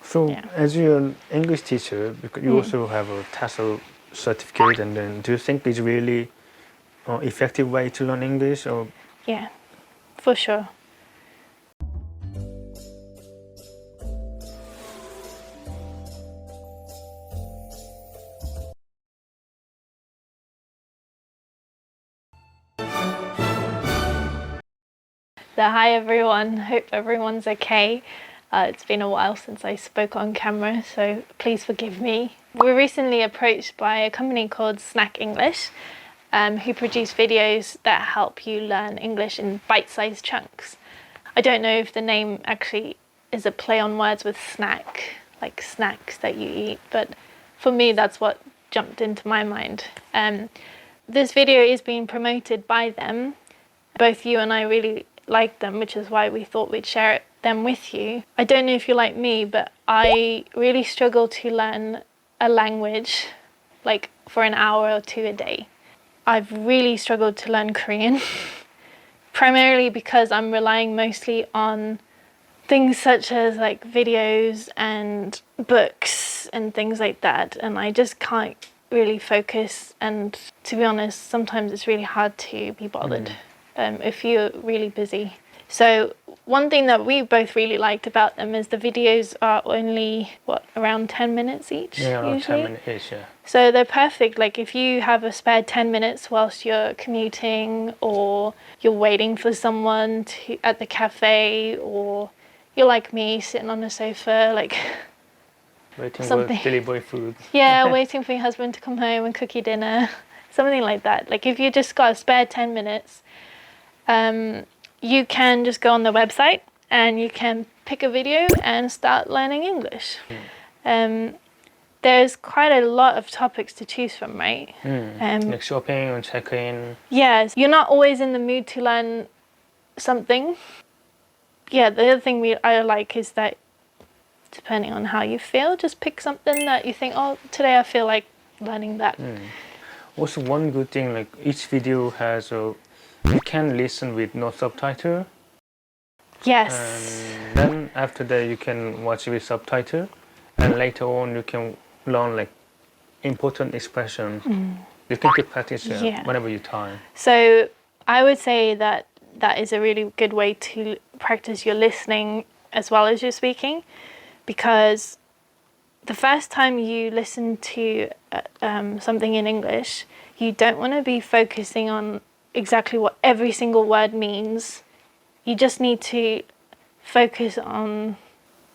So, as you're an English teacher, because you also have a TESOL certificate, and then do you think it's really effective way to learn English? Or Yeah, for sure. So hi everyone, hope everyone's okay. It's been a while since I spoke on camera, so please forgive me. We were recently approached by a company called sneakinglishy, who produce videos that help you learn English in bite-sized chunks. I don't know if the name actually is a play on words with snack, like snacks that you eat, but for me that's what jumped into my mind. This video is being promoted by them. Both you and I really like them, which is why we thought we'd share them with you. I don't know if you're like me, but I really struggle to learn a language like for an hour or two a day. I've really struggled to learn Korean, primarily because I'm relying mostly on things such as like videos and books and things like that, and I just can't really focus, and to be honest, sometimes it's really hard to be bothered if you're really busy. So one thing that we both really liked about them is the videos are only, around 10 minutes each? yeah, around usually? 10 minutes each, yeah. So they're perfect, like if you have a spare 10 minutes whilst you're commuting, or you're waiting for someone at the cafe, or you're like me, sitting on the sofa, like Waiting something. for delivery food. Yeah, waiting for your husband to come home and cook you dinner, something like that. Like if you just got a spare 10 minutes, you can just go on the website and you can pick a video and start learning English. There's quite a lot of topics to choose from, right? Like shopping and check-in. Yes, you're not always in the mood to learn something. Yeah, the other thing I like is that depending on how you feel, just pick something that you think, oh, today I feel like learning that. Also, one good thing, like each video has a, you can listen with no subtitle. Yes. And then after that you can watch with subtitle, and later on you can learn like important expression. You can keep practice whenever you time. So I would say that that is a really good way to practice your listening as well as your speaking, because the first time you listen to something in English, you don't want to be focusing on exactly what every single word means. You just need to focus on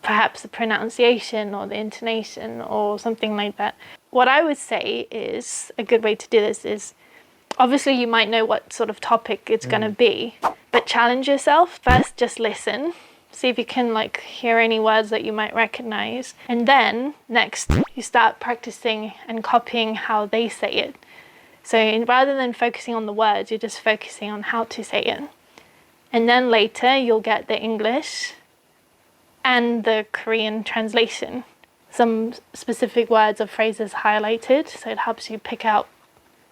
perhaps the pronunciation or the intonation or something like that. What I would say is a good way to do this is, obviously you might know what sort of topic it's going to be, but challenge yourself. First, just listen. See if you can like hear any words that you might recognize. And then next, you start practicing and copying how they say it. So rather than focusing on the words, you're just focusing on how to say it. And then later, you'll get the English and the Korean translation. Some specific words or phrases highlighted, so it helps you pick out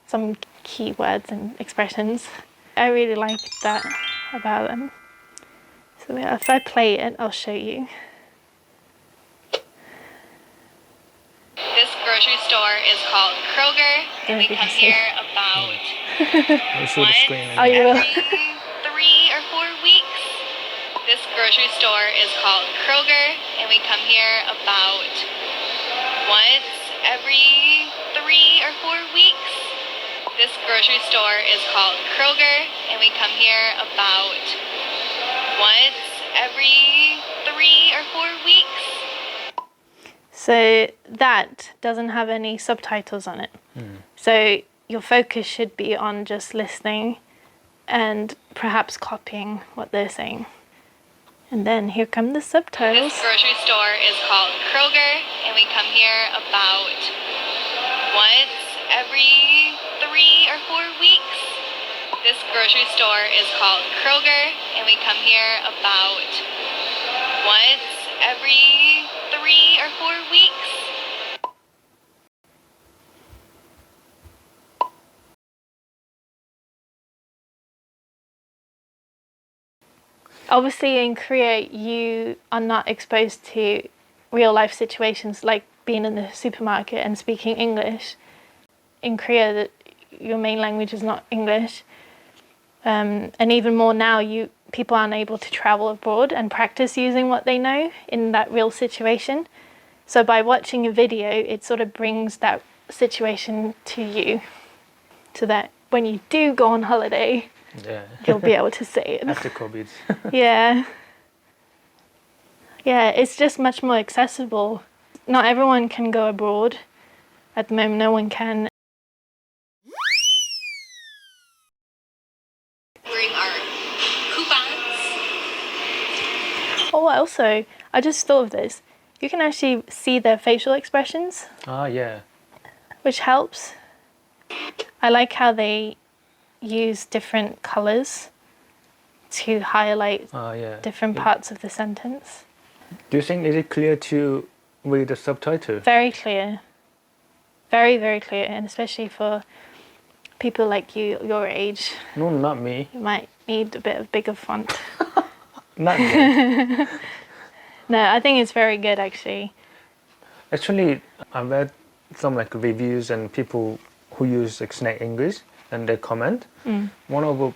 some key words and expressions. I really like that about them. So if I play it, I'll show you. This grocery store is called Kroger, and we come here about You will. every 3 or 4 weeks. This grocery store is called Kroger, and we come here about once every 3 or 4 weeks. This grocery store is called Kroger, and we come here about once every 3 or 4 weeks. So that doesn't have any subtitles on it. So your focus should be on just listening and perhaps copying what they're saying. And then here come the subtitles. This grocery store is called Kroger, and we come here about once every 3 or 4 weeks. This grocery store is called Kroger, and we come here about once every 3 or 4 weeks. Obviously in Korea, you are not exposed to real life situations like being in the supermarket and speaking English. In Korea, that your main language is not English. And even more now, people aren't able to travel abroad and practice using what they know in that real situation. So by watching a video, it sort of brings that situation to you, so that when you do go on holiday, you'll be able to say it. After COVID. Yeah. Yeah, it's just much more accessible. Not everyone can go abroad. At the moment, no one can. Wearing our coupons. Oh, also, I just thought of this. You can actually see their facial expressions, Yeah. which helps. I like how they use different colors to highlight different parts of the sentence. Do you think is it clear to read the subtitle? Very clear. Very, very clear, and especially for people like you, your age. No, not me. You might need a bit of bigger font. Not me. No, I think it's very good actually. Actually, I read some like reviews and people who use like English and they comment. One of the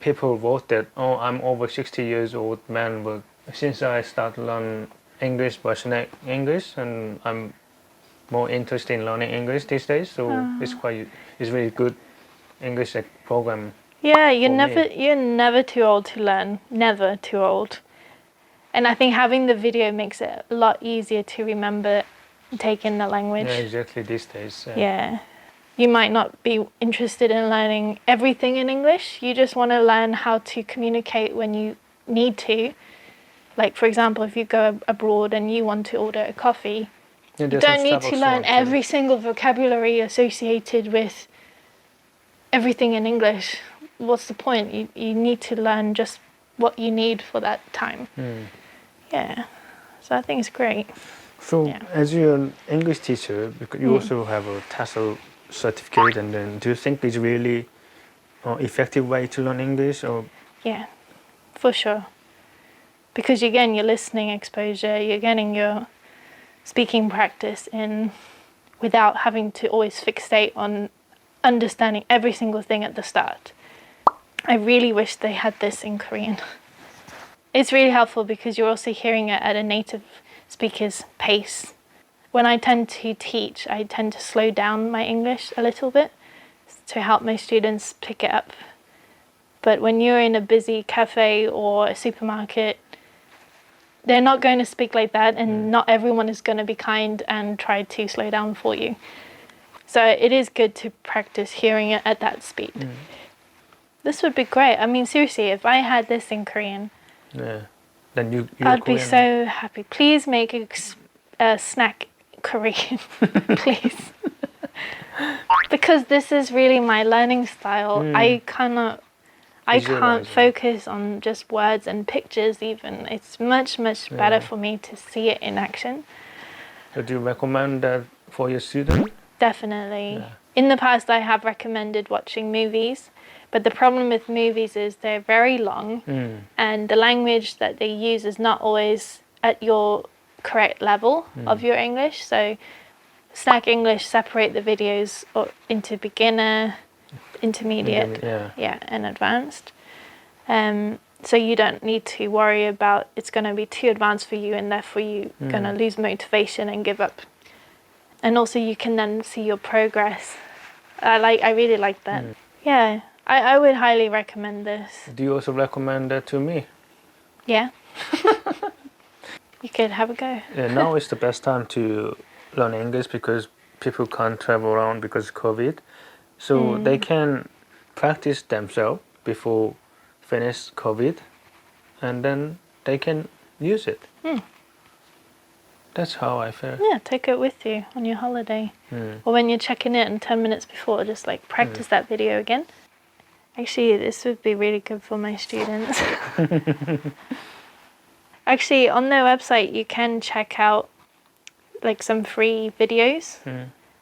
people wrote that, oh, I'm over 60 years old man, but since I started learning English by English, and I'm more interested in learning English these days, so it's really good English program. Yeah, you're never too old to learn. Never too old. And I think having the video makes it a lot easier to remember and take in the language. Yeah, exactly these days. Yeah. You might not be interested in learning everything in English. You just want to learn how to communicate when you need to. Like, for example, if you go abroad and you want to order a coffee, you don't need to learn every single vocabulary associated with everything in English. What's the point? You need to learn just what you need for that time. Yeah. So I think it's great. So as you're an English teacher, because you also have a TESOL certificate, and then do you think it's really effective way to learn English? Or yeah, for sure. Because you're getting your listening exposure, you're getting your speaking practice in without having to always fixate on understanding every single thing at the start. I really wish they had this in Korean. It's really helpful because you're also hearing it at a native speaker's pace. When I tend to teach, I tend to slow down my English a little bit to help my students pick it up. But when you're in a busy cafe or a supermarket, they're not going to speak like that, and not everyone is going to be kind and try to slow down for you. So it is good to practice hearing it at that speed. This would be great. I mean, seriously, if I had this in Korean, then I'd be so happy. Please make a snack Korean, please. Because this is really my learning style. I can't focus on just words and pictures even. It's much better for me to see it in action. So do you recommend that for your students? Definitely. Yeah. In the past, I have recommended watching movies, but the problem with movies is they're very long, and the language that they use is not always at your correct level of your English. So Sneckingglish separate the videos into beginner, intermediate, and advanced. So you don't need to worry about it's going to be too advanced for you and therefore you're going to lose motivation and give up. And also you can then see your progress. I really like that. Yeah, I would highly recommend this. Do you also recommend that to me? Yeah. You could have a go. Yeah, now is the best time to learn English because people can't travel around because of COVID. So they can practice themselves before finish COVID, and then they can use it. That's how I feel. Yeah, take it with you on your holiday. Or when you're checking in 10 minutes before, just like practice that video again. Actually, this would be really good for my students. Actually, on their website, you can check out like some free videos.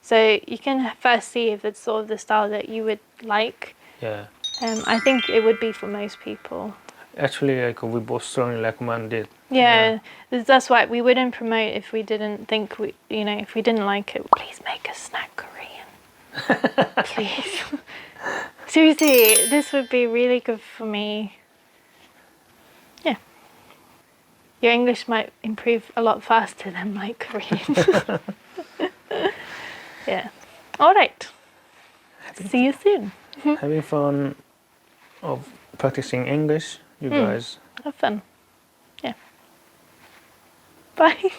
So you can first see if it's sort of the style that you would like. Yeah. I think it would be for most people. Actually, like we both strongly recommend it. Yeah, that's why we wouldn't promote if we didn't think if we didn't like it. Please make us snack Korean. Please. Seriously, this would be really good for me. Yeah. Your English might improve a lot faster than my Korean. Yeah. All right. See you soon. Having fun of practicing English, you guys. Have fun. Yeah. Bye.